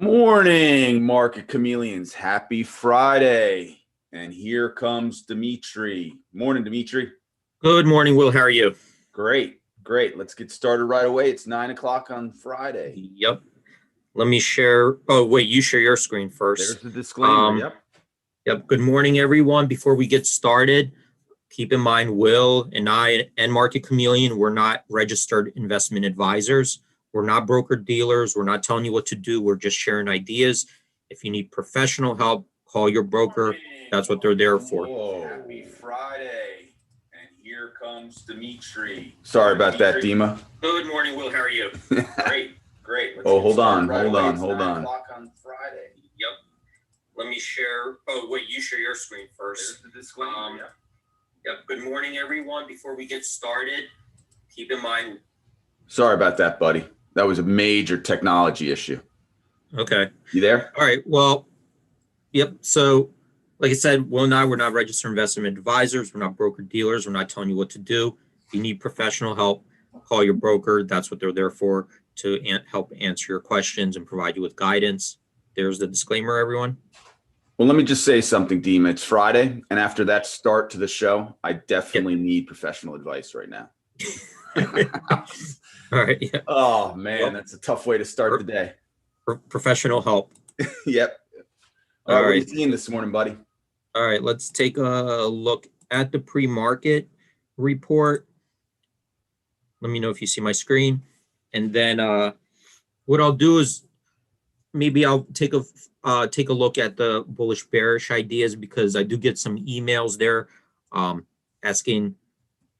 Morning, market chameleons. Happy Friday. And here comes Dmitry. Morning, Dmitry. Good morning, Will. How are you? Great. Let's get started right away. It's 9 o'clock on Friday. Yep. Let me share. Oh, wait, you share your screen first. There's the disclaimer. Yep. Good morning, everyone. Before we get started, keep in mind, Will and I and Market Chameleon, we're not registered investment advisors. We're not broker dealers. We're not telling you what to do. We're just sharing ideas. If you need professional help, call your broker. That's what they're there for. Whoa. Happy Friday. And here comes Dmitry. Sorry about that, Dima. Good morning, Will. How are you? Great. Hold on. On Friday. Yep. Let me share. Oh, wait, you share your screen first. There's the disclaimer. Yep. Good morning, everyone. Before we get started, keep in mind. Sorry about that, buddy. That was a major technology issue. Okay. You there? All right. Well, yep. So, like I said, Will and I, we're not registered investment advisors. We're not broker dealers. We're not telling you what to do. If you need professional help, call your broker. That's what they're there for, to help answer your questions and provide you with guidance. There's the disclaimer, everyone. Well, let me just say something, Dima. It's Friday, and after that start to the show, I definitely need professional advice right now. All right. Yeah. Oh, man, that's a tough way to start the day. Professional help. Yep. All right. What are you seeing this morning, buddy? All right. Let's take a look at the pre-market report. Let me know if you see my screen. And then what I'll do is maybe I'll take a look at the bullish bearish ideas, because I do get some emails there asking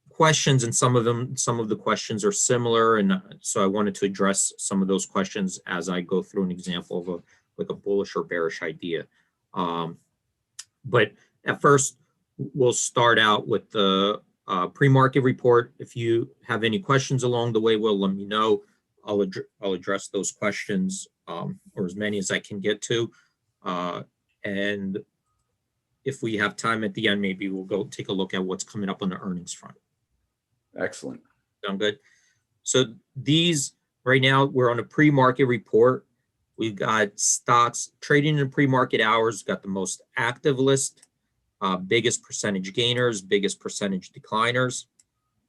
questions, and some of the questions are similar, and so I wanted to address some of those questions as I go through an example of a bullish or bearish idea. But at first, we'll start out with the pre-market report. If you have any questions along the way, Will, let me know. I'll address those questions, or as many as I can get to. And if we have time at the end, maybe we'll go take a look at what's coming up on the earnings front. Excellent. Sound good? So these, right now, we're on a pre-market report. We've got stocks trading in pre-market hours, got the most active list, biggest percentage gainers, biggest percentage decliners.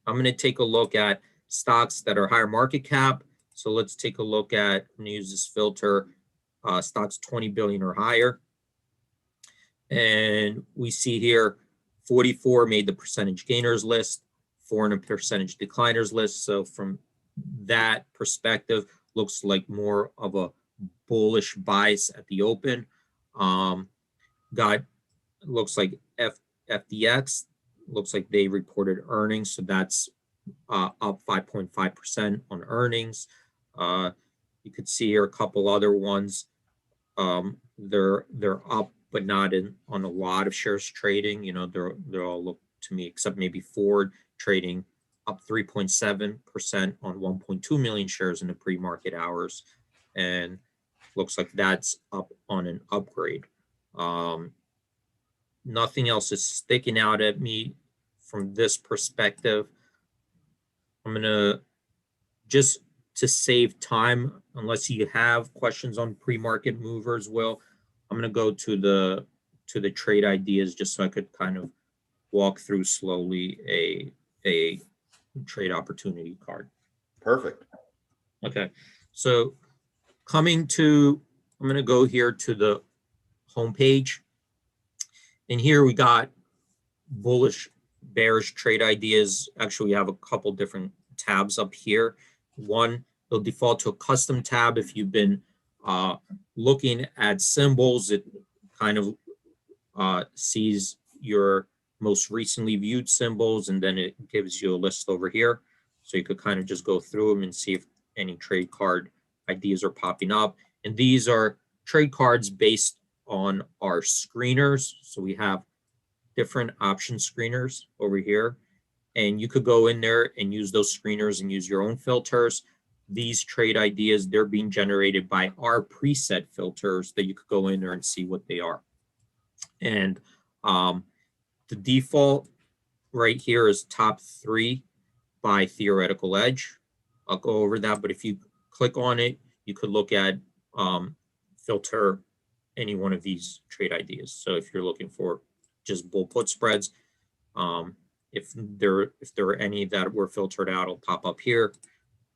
I'm going to take a look at stocks that are higher market cap. So let's take a look at, I'm going to use this filter, stocks 20 billion or higher. And we see here 44 made the percentage gainers list, 4 in a percentage decliners list. So from that perspective, looks like more of a bullish bias at the open. Looks like FDX, looks like they reported earnings. So that's up 5.5% on earnings. You could see here a couple other ones. They're up, but not on a lot of shares trading. You know, they're all look to me, except maybe Ford trading up 3.7% on 1.2 million shares in the pre-market hours, and looks like that's up on an upgrade. Nothing else is sticking out at me from this perspective. I'm gonna, just to save time, unless you have questions on pre-market movers, Will, I'm gonna go to the trade ideas, just so I could kind of walk through slowly a trade opportunity card. Perfect. Okay, so I'm gonna go here to the homepage, and here we got bullish, bearish trade ideas. Actually, we have a couple different tabs up here. One, it'll default to a custom tab. If you've been looking at symbols, it kind of sees your most recently viewed symbols, and then it gives you a list over here. So you could kind of just go through them and see if any trade card ideas are popping up. And these are trade cards based on our screeners. So we have different option screeners over here, and you could go in there and use those screeners and use your own filters. These trade ideas, they're being generated by our preset filters that you could go in there and see what they are. And the default right here is top 3 by theoretical edge. I'll go over that, but if you click on it, you could look at filter any one of these trade ideas. So if you're looking for just bull put spreads, if there are any that were filtered out, it'll pop up here.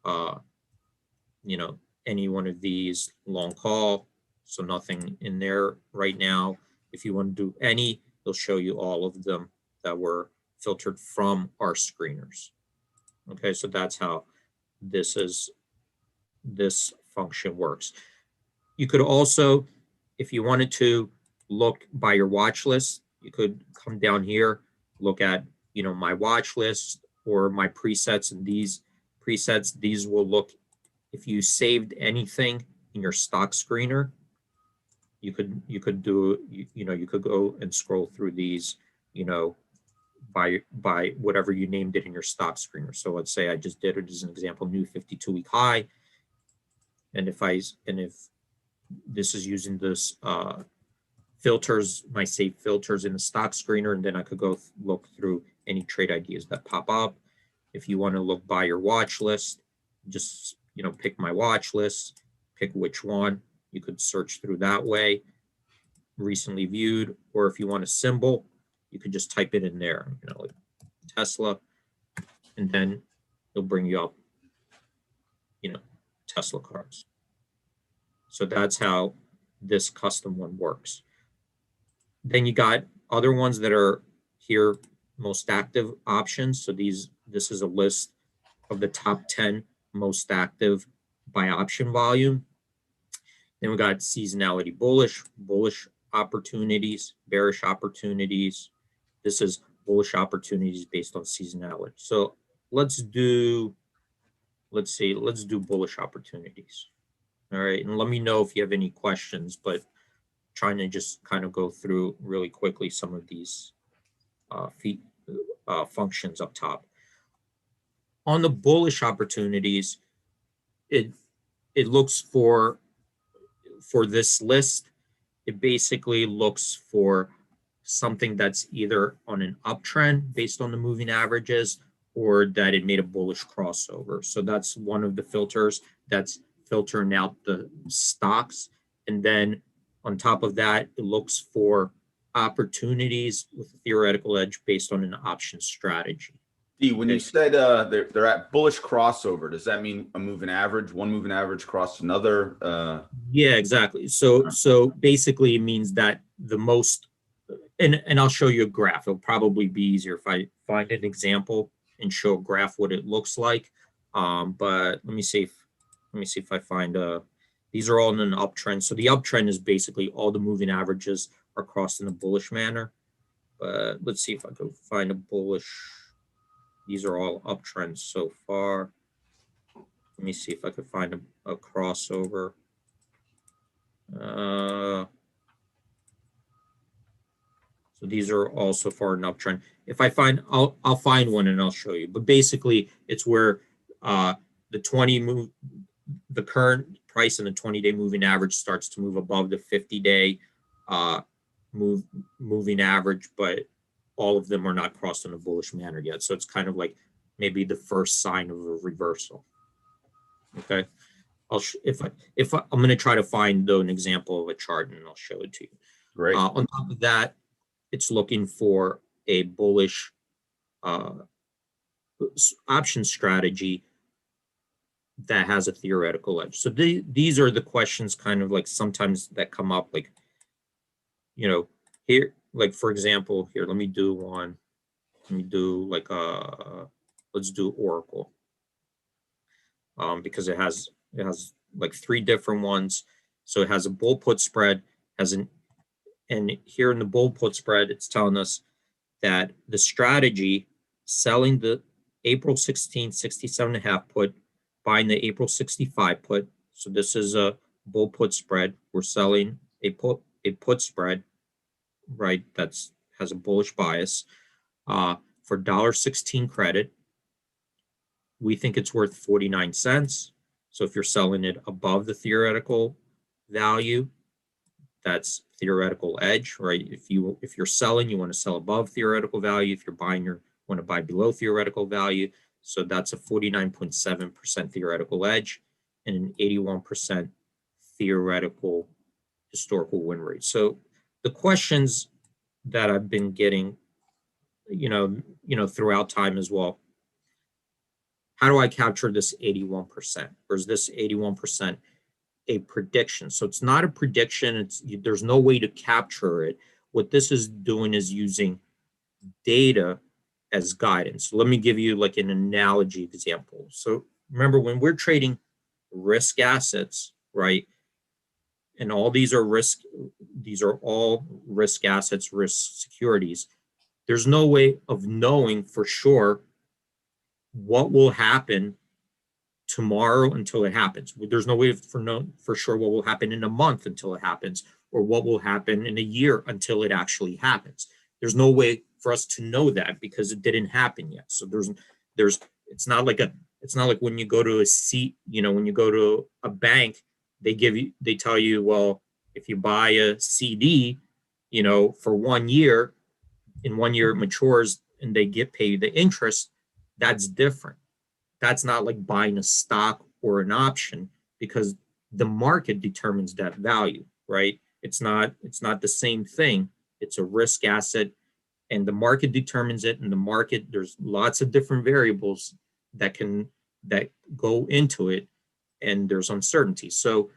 You know, any one of these long call, so nothing in there right now. If you want to do any, it'll show you all of them that were filtered from our screeners. Okay, so that's how this function works. You could also, if you wanted to look by your watch list, you could come down here, look at, you know, my watch list or my presets, and these presets, these will look, if you saved anything in your stock screener, you could do, you know, you could go and scroll through these, you know, by whatever you named it in your stock screener. So let's say I just did it as an example, new 52-week high. And if this is using this filters, my saved filters in the stock screener, and then I could go look through any trade ideas that pop up. If you want to look by your watch list, just, you know, pick my watch list, pick which one. You could search through that way, recently viewed, or if you want a symbol, you could just type it in there, you know, like Tesla, and then it'll bring you up, you know, Tesla cars. So that's how this custom one works. Then you got other ones that are here, most active options. So this is a list of the top 10 most active by option volume. Then we got seasonality bullish opportunities, bearish opportunities. This is bullish opportunities based on seasonality. So let's do bullish opportunities. All right, and let me know if you have any questions, but trying to just kind of go through really quickly some of these functions up top. On the bullish opportunities, it looks for this list. It basically looks for something that's either on an uptrend based on the moving averages, or that it made a bullish crossover. So that's one of the filters that's filtering out the stocks. And then on top of that, it looks for opportunities with a theoretical edge based on an option strategy. D, when you said they're at bullish crossover, does that mean a moving average, one moving average crossed another? Yeah, exactly. So basically it means that the most, and I'll show you a graph. It'll probably be easier if I find an example and show a graph what it looks like. But let me see if I find these are all in an uptrend. So the uptrend is basically all the moving averages are crossed in a bullish manner. But let's see if I can find a bullish. These are all uptrends so far. Let me see if I could find a crossover. So these are all so far an uptrend. If I find, I'll find one and I'll show you. But basically, it's where the current price in the 20-day moving average starts to move above the 50-day moving average, but all of them are not crossed in a bullish manner yet. So it's kind of like maybe the first sign of a reversal. Okay, I'm going to try to find though an example of a chart and I'll show it to you. Great. On top of that, it's looking for a bullish option strategy that has a theoretical edge. So these are the questions kind of like sometimes that come up, like, you know, here, like for example, here, let me do one. Let me do like let's do Oracle. Because it has like 3 different ones. So it has a bull put spread, and here in the bull put spread, it's telling us that the strategy selling the April 16, 67.5 put, buying the April 65 put. So this is a bull put spread. We're selling a put spread, right? That's has a bullish bias for $1.16 credit. We think it's worth 49 cents. So if you're selling it above the theoretical value, that's theoretical edge, right? If you're selling, you want to sell above theoretical value. If you're buying, you want to buy below theoretical value. So that's a 49.7% theoretical edge and an 81% theoretical historical win rate. So the questions that I've been getting, throughout time as well, how do I capture this 81%? Or is this 81% a prediction? So it's not a prediction. There's no way to capture it. What this is doing is using data as guidance. So let me give you like an analogy example. So remember, when we're trading risk assets, right? And all these are all risk assets, risk securities. There's no way of knowing for sure what will happen tomorrow until it happens. There's no way for sure what will happen in a month until it happens, or what will happen in a year until it actually happens. There's no way for us to know that because it didn't happen yet. So it's not like when you go to when you go to a bank, they tell you, well, if you buy a CD, for 1 year, in 1 year it matures and they get paid the interest. That's different. That's not like buying a stock or an option, because the market determines that value, right? It's not the same thing. It's a risk asset, and the market determines it. And the market, there's lots of different variables that go into it, and there's uncertainty. So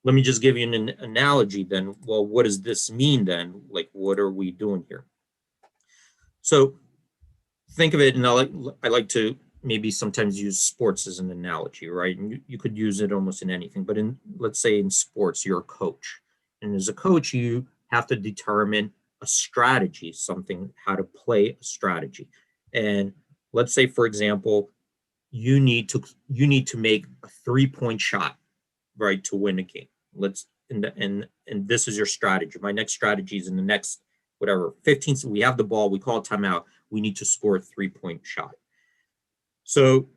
let me just give you an analogy then. Well, what does this mean then? Like, what are we doing here? So think of it, and I like to maybe sometimes use sports as an analogy, right? And you could use it almost in anything, but let's say in sports, you're a coach. And as a coach, you have to determine a strategy, how to play a strategy. And let's say, for example, you need to make a 3-point shot, right, to win a game. And this is your strategy. My next strategy is in the next, 15. So we have the ball, we call timeout. We need to score a 3-point shot. So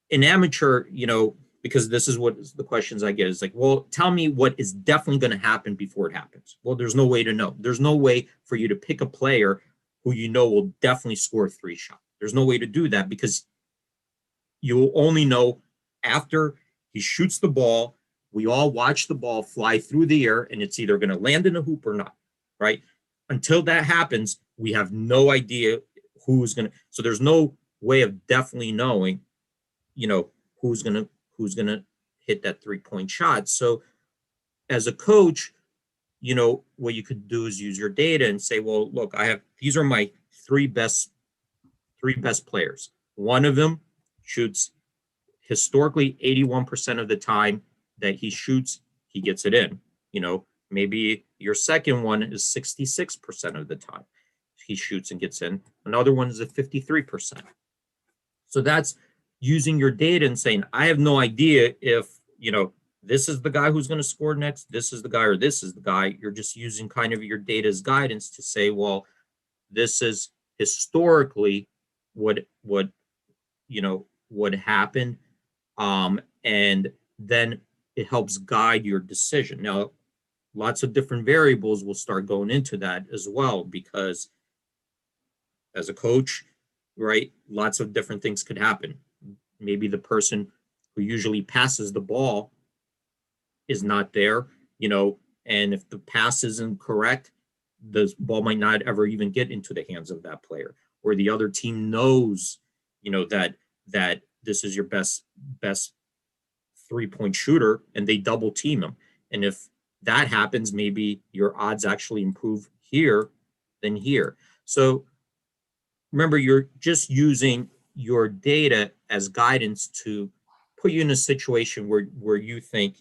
in amateur, because this is what the questions I get is like, well, tell me what is definitely going to happen before it happens. Well, there's no way to know. There's no way for you to pick a player who will definitely score a 3-shot. There's no way to do that, because you will only know after he shoots the ball. We all watch the ball fly through the air, and it's either going to land in a hoop or not, right? Until that happens, we have no idea who's going to. So there's no way of definitely knowing, who's going to hit that 3-point shot. So as a coach, what you could do is use your data and say, well, look, these are my three best players. One of them shoots historically 81% of the time that he shoots, he gets it in. Maybe your second one is 66% of the time he shoots and gets in. Another one is at 53%. So that's using your data and saying, I have no idea if, this is the guy who's going to score next, this is the guy, or this is the guy. You're just using kind of your data as guidance to say, well, this is historically what happened. And then it helps guide your decision. Now, lots of different variables will start going into that as well, because as a coach, right, lots of different things could happen. Maybe the person who usually passes the ball is not there, and if the pass isn't correct, the ball might not ever even get into the hands of that player, or the other team knows, that this is your best 3-point shooter, and they double team him. And if that happens, maybe your odds actually improve here than here. So remember, you're just using your data as guidance to put you in a situation where you think,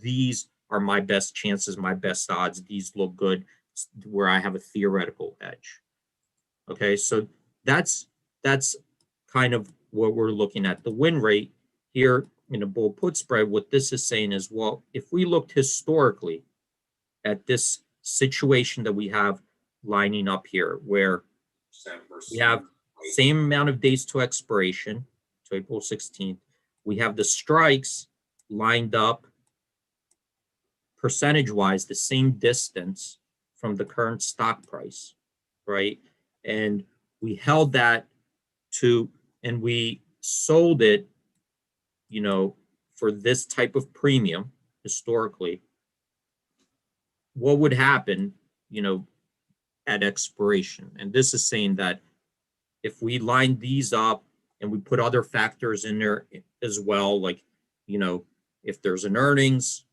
these are my best chances, my best odds. These look good, where I have a theoretical edge. Okay, so that's kind of what we're looking at. The win rate here in a bull put spread, what this is saying is, well, if we looked historically at this situation that we have lining up here, where we have same amount of days to expiration, to April 16th, we have the strikes lined up percentage-wise the same distance from the current stock price, right? And we held that and we sold it, for this type of premium, historically, what would happen, at expiration? And this is saying that if we line these up and we put other factors in there as well, like, if there's an earnings,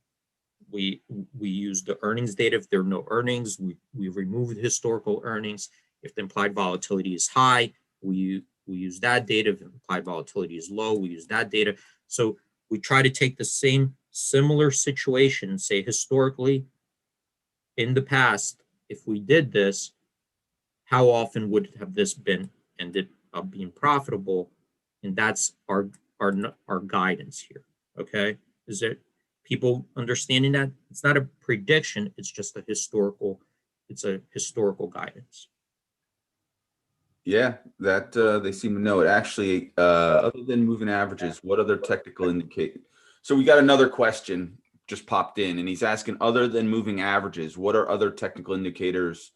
we use the earnings data. If there are no earnings, we remove the historical earnings. If the implied volatility is high, we use that data. If the implied volatility is low, we use that data. So we try to take the same similar situation and say, historically, in the past, if we did this, how often would have this been ended up being profitable? And that's our guidance here. Okay, is it people understanding that it's not a prediction? It's just a historical guidance. Yeah, that they seem to know it. Actually, other than moving averages, what other technical indicators? So we got another question just popped in, and he's asking, other than moving averages, what are other technical indicators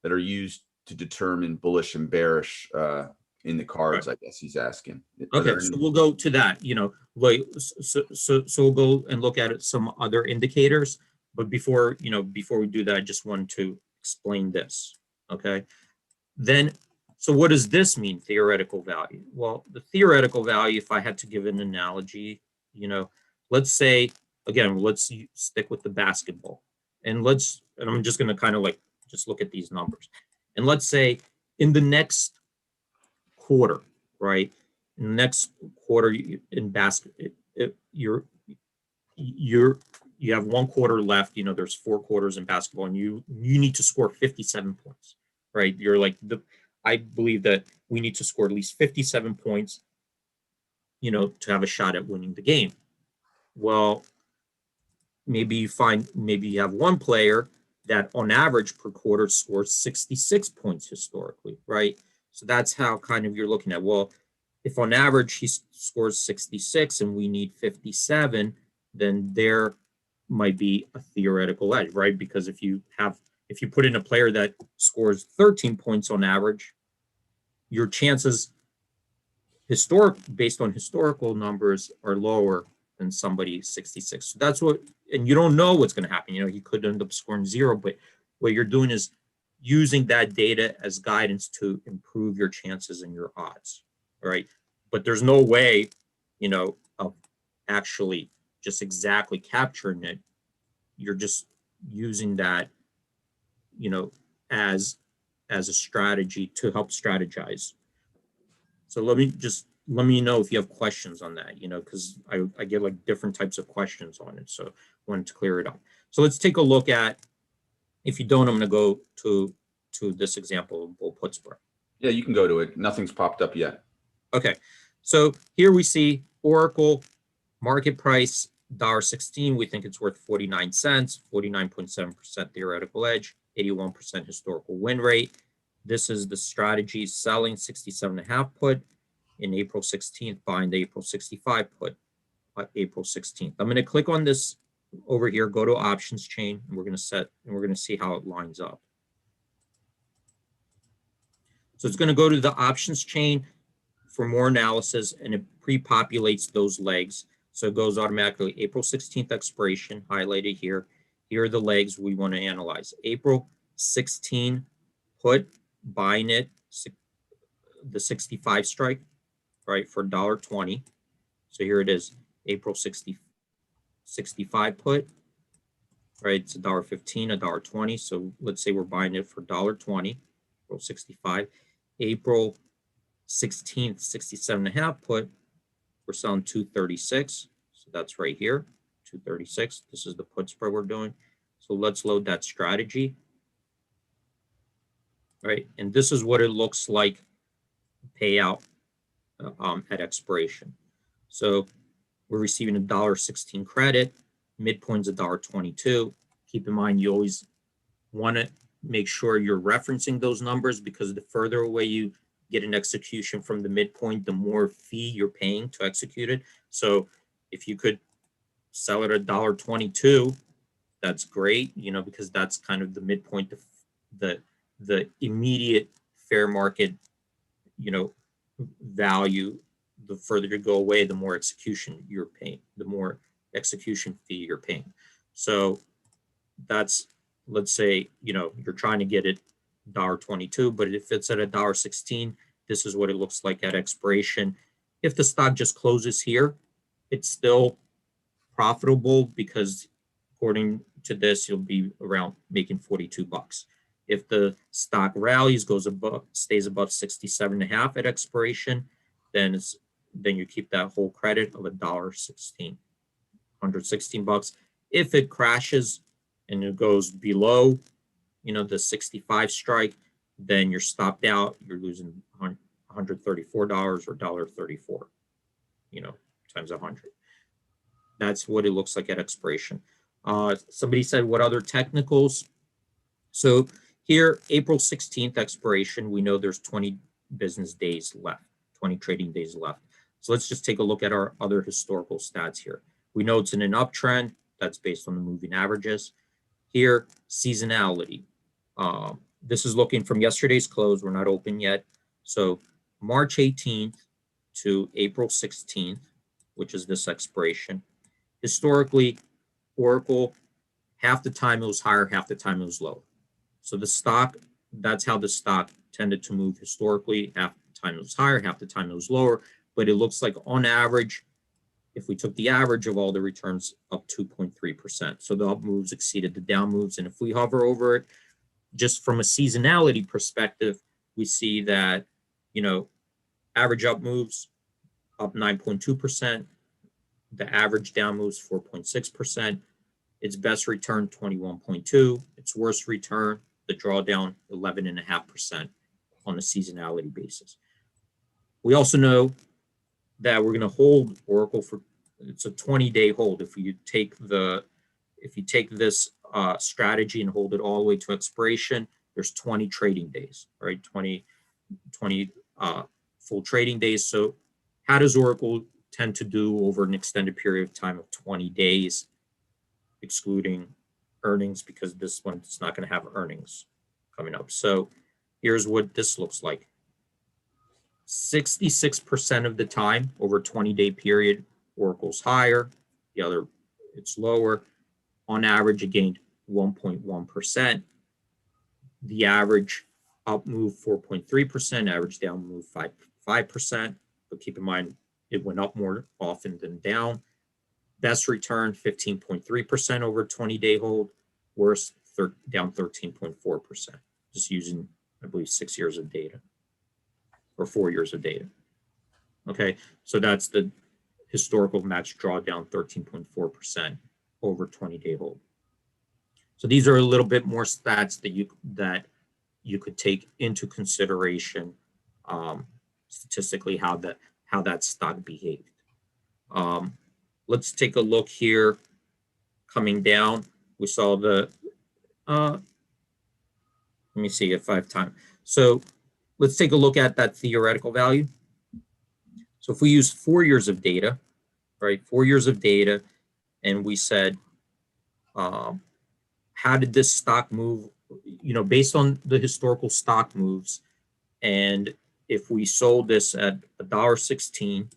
that are used to determine bullish and bearish in the cards? Right. I guess he's asking. Okay, so we'll go to that. So we'll go and look at some other indicators. But before we do that, I just want to explain this. Okay, then. So what does this mean, theoretical value? Well, the theoretical value, if I had to give an analogy, let's say, again, let's stick with the basketball. And I'm just going to kind of just look at these numbers. And let's say in the next quarter, right? In the next quarter in basket, you have 1 quarter left. There's 4 quarters in basketball, and you need to score 57 points, right? You're like I believe that we need to score at least 57 points, to have a shot at winning the game. Well, maybe you have one player that on average per quarter scores 66 points historically, right? So that's how kind of you're looking at, well, if on average he scores 66 and we need 57, then there might be a theoretical edge, right? Because if you put in a player that scores 13 points on average, your chances based on historical numbers are lower than somebody 66. So that's and you don't know what's going to happen. He could end up scoring 0, but what you're doing is using that data as guidance to improve your chances and your odds, right? But there's no way, of actually just exactly capturing it. You're just using that, as a strategy to help strategize. So let me know if you have questions on that, because I get like different types of questions on it. So I wanted to clear it up. So let's take a look at, if you don't, I'm going to go to this example of bull put spread. Yeah, you can go to it. Nothing's popped up yet. Okay. So here we see Oracle market price $1.16. We think it's worth 49 cents, 49.7% theoretical edge, 81% historical win rate. This is the strategy selling 67.5 put in April 16th, buying the April 65 put April 16th. I'm going to click on this over here, go to options chain, and we're going to see how it lines up. So it's going to go to the options chain for more analysis, and it pre-populates those legs. So it goes automatically April 16th expiration, highlighted here. Here are the legs we want to analyze. April 16 put, buying it, the 65 strike, right, for $1.20. So here it is, April 65 put, right? It's $1.15, $1.20. So let's say we're buying it for $1.20, April 65. April 16th, 67.5 put, we're selling 236. So that's right here, 236. This is the put spread we're doing. So let's load that strategy. Right, and this is what it looks like payout at expiration. So we're receiving $1.16 credit, midpoint's $1.22. Keep in mind, you always want to make sure you're referencing those numbers, because the further away you get an execution from the midpoint, the more fee you're paying to execute it. So if you could sell it at $1.22, that's great, because that's kind of the midpoint, the immediate fair market, value. The further you go away, the more execution you're paying, the more execution fee you're paying. So that's, let's say, you're trying to get it $1.22, but if it's at $1.16, this is what it looks like at expiration. If the stock just closes here, it's still profitable because according to this, you'll be around making 42 bucks. If the stock rallies, stays above 67.5 at expiration, then you keep that whole credit of $1.16, 116 bucks. If it crashes and it goes below, the 65 strike, then you're stopped out. You're losing $134 or $1.34, times 100. That's what it looks like at expiration. Somebody said, what other technicals? So here, April 16th expiration, we know there's 20 business days left, 20 trading days left. So let's just take a look at our other historical stats here. We know it's in an uptrend. That's based on the moving averages. Here, seasonality. This is looking from yesterday's close. We're not open yet. So March 18th to April 16th, which is this expiration. Historically, Oracle, half the time it was higher, half the time it was low. So the stock, that's how the stock tended to move historically. Half the time it was higher, half the time it was lower. But it looks like on average, if we took the average of all the returns, up 2.3%. So the up moves exceeded the down moves. And if we hover over it, just from a seasonality perspective, we see that, average up moves up 9.2%. The average down moves 4.6%. Its best return 21.2%. Its worst return, the drawdown, 11.5% on a seasonality basis. We also know that we're going to hold Oracle for, it's a 20-day hold. If you take this strategy and hold it all the way to expiration, there's 20 trading days, right? 20 full trading days. So how does Oracle tend to do over an extended period of time of 20 days, excluding earnings, because this one is not going to have earnings coming up. So here's what this looks like. 66% of the time over a 20-day period, Oracle's higher, the other, it's lower. On average, it gained 1.1%. The average up move 4.3%, average down move 5%. But keep in mind, it went up more often than down. Best return 15.3% over a 20-day hold. Worst down 13.4%. Just using, I believe, 6 years of data or 4 years of data. Okay, so that's the historical max drawdown, 13.4% over 20-day hold. So these are a little bit more stats that you could take into consideration statistically how that stock behaved. Let's take a look here. Coming down, we saw the. Let me see if I have time. So let's take a look at that theoretical value. So if we use 4 years of data, right? 4 years of data, and we said, how did this stock move? Based on the historical stock moves, and if we sold this at $1.16,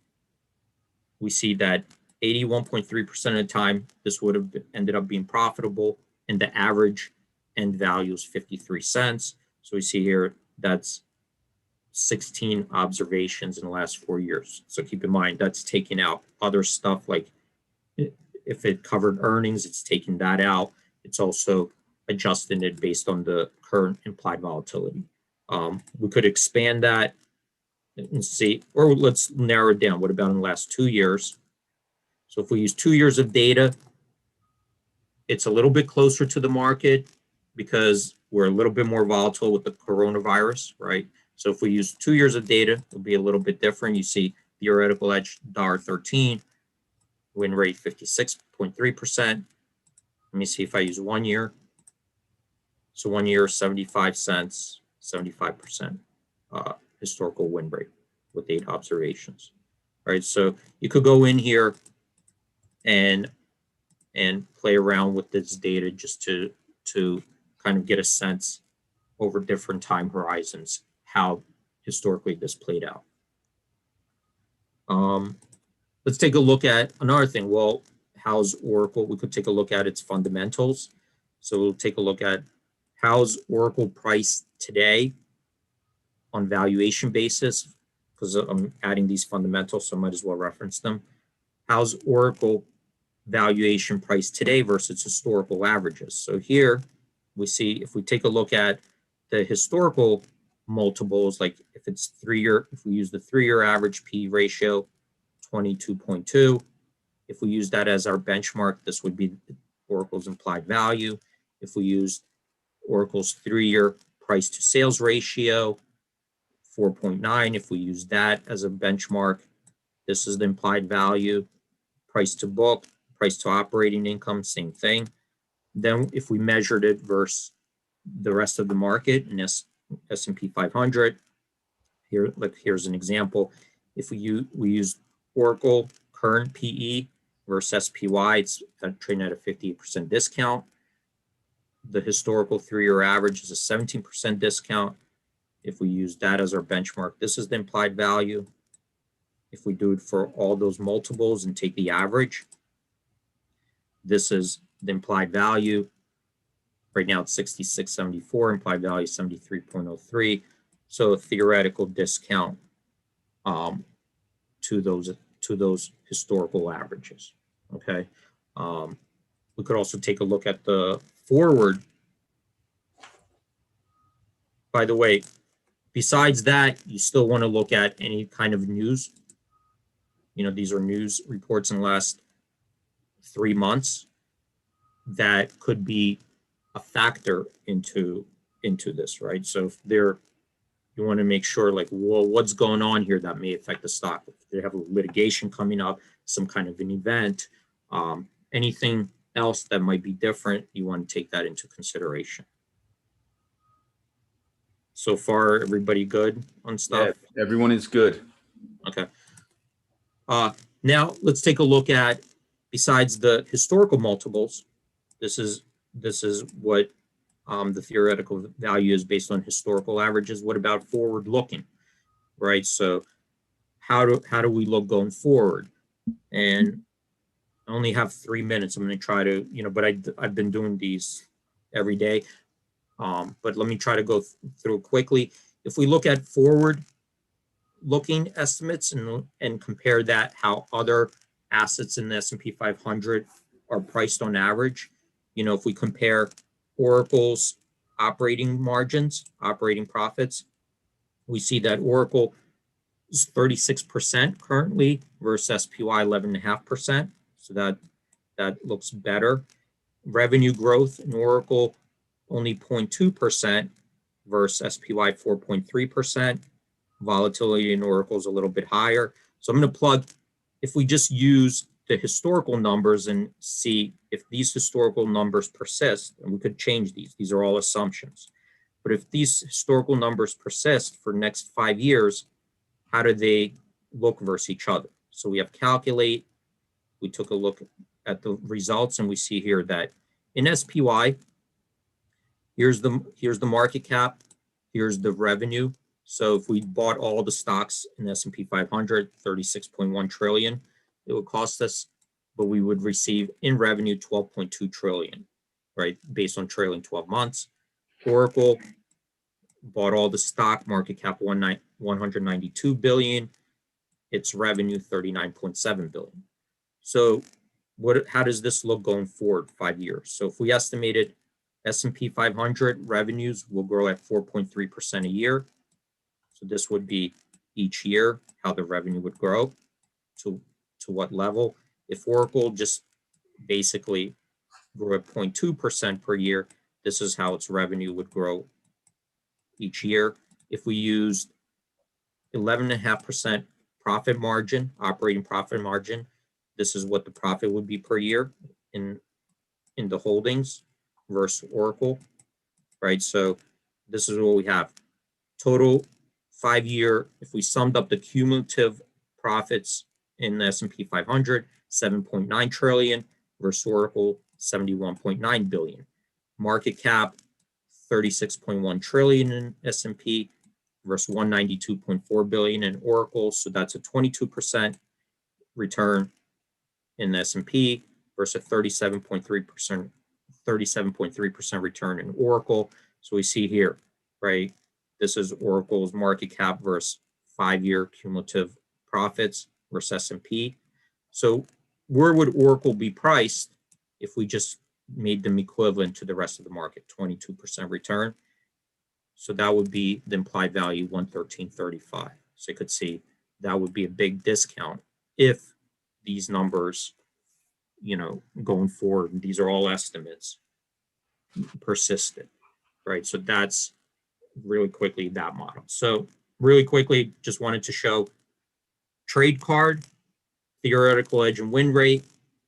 we see that 81.3% of the time this would have ended up being profitable, and the average end value is 53 cents. So we see here that's 16 observations in the last 4 years. So keep in mind that's taking out other stuff, like if it covered earnings, it's taking that out. It's also adjusting it based on the current implied volatility. We could expand that and see, or let's narrow it down. What about in the last 2 years? So if we use 2 years of data, it's a little bit closer to the market because we're a little bit more volatile with the coronavirus, right? So if we use 2 years of data, it'll be a little bit different. You see theoretical edge $1.13, win rate 56.3%. Let me see if I use 1 year. So 1 year, 75 cents, 75% historical win rate with 8 observations. All right, so you could go in here and play around with this data just to kind of get a sense over different time horizons how historically this played out. Let's take a look at another thing. Well, how's Oracle, we could take a look at its fundamentals. So we'll take a look at how's Oracle priced today on valuation basis, because I'm adding these fundamentals, so I might as well reference them. How's Oracle valuation priced today versus historical averages? So here we see, if we take a look at the historical multiples, like if it's 3-year, if we use the 3-year average P ratio, 22.2. If we use that as our benchmark, this would be Oracle's implied value. If we use Oracle's 3-year price to sales ratio, 4.9. If we use that as a benchmark, this is the implied value. Price to book, price to operating income, same thing. Then if we measured it versus the rest of the market in S&P 500, here, like here's an example. If we use Oracle current PE versus SPY, it's trading at a 58% discount. The historical 3-year average is a 17% discount. If we use that as our benchmark, this is the implied value. If we do it for all those multiples and take the average, this is the implied value. Right now it's 66.74, implied value 73.03. So a theoretical discount to those historical averages. Okay. We could also take a look at the forward. By the way, besides that, you still want to look at any kind of news. You know, these are news reports in the last 3 months that could be a factor into this, right? So if you want to make sure, like, well, what's going on here that may affect the stock? If they have a litigation coming up, some kind of an event, anything else that might be different, you want to take that into consideration. So far, everybody good on stuff? Yeah, everyone is good. Okay. Now let's take a look at, besides the historical multiples, this is what the theoretical value is based on historical averages. What about forward looking, right? So how do we look going forward? And I only have 3 minutes. I'm going to try to, but I've been doing these every day. But let me try to go through quickly. If we look at forward looking estimates and compare that how other assets in the S&P 500 are priced on average, if we compare Oracle's operating margins, operating profits, we see that Oracle is 36% currently versus SPY 11.5%. So that looks better. Revenue growth in Oracle only 0.2% versus SPY 4.3%. Volatility in Oracle is a little bit higher. So I'm going to plug, if we just use the historical numbers and see if these historical numbers persist, and we could change these are all assumptions. But if these historical numbers persist for the next 5 years, how do they look versus each other? So we have calculate. We took a look at the results, and we see here that in SPY, here's the market cap, here's the revenue. So if we bought all the stocks in the S&P 500, 36.1 trillion, it would cost us, but we would receive in revenue 12.2 trillion, right? Based on trailing 12 months. Oracle bought all the stock, market cap 192 billion, its revenue 39.7 billion. So how does this look going forward 5 years? So if we estimated S&P 500 revenues will grow at 4.3% a year. So this would be each year how the revenue would grow to what level. If Oracle just basically grew at 0.2% per year, this is how its revenue would grow each year. If we used 11.5% profit margin, operating profit margin, this is what the profit would be per year in the holdings versus Oracle, right? So this is what we have. Total 5-year, if we summed up the cumulative profits in the S&P 500, 7.9 trillion versus Oracle, 71.9 billion. Market cap, 36.1 trillion in S&P versus 192.4 billion in Oracle. So that's a 22% return in the S&P versus 37.3% return in Oracle. So we see here, right? This is Oracle's market cap versus 5-year cumulative profits versus S&P. So where would Oracle be priced if we just made them equivalent to the rest of the market, 22% return? So that would be the implied value, 113.35. So you could see that would be a big discount if these numbers, going forward, these are all estimates, persisted, right? So that's really quickly that model. So really quickly, just wanted to show trade card, theoretical edge and win rate.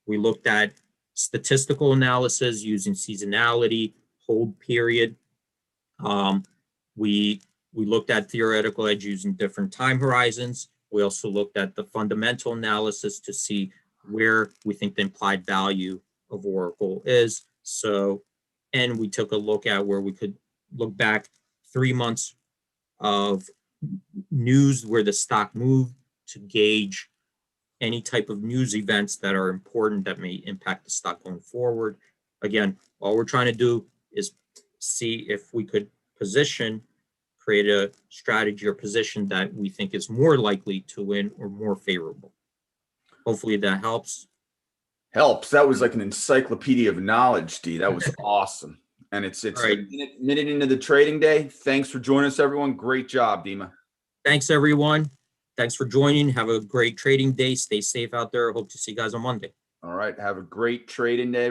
We looked at statistical analysis using seasonality, hold period. We looked at theoretical edge using different time horizons. We also looked at the fundamental analysis to see where we think the implied value of Oracle is. So, and we took a look at where we could look back 3 months of news where the stock moved to gauge any type of news events that are important that may impact the stock going forward. Again, all we're trying to do is see if we could create a strategy or position that we think is more likely to win or more favorable. Hopefully that helps. That was like an encyclopedia of knowledge, D. That was awesome. And it's right. a minute into the trading day. Thanks for joining us, everyone. Great job, Dima. Thanks, everyone. Thanks for joining. Have a great trading day. Stay safe out there. Hope to see you guys on Monday. All right. Have a great trading day,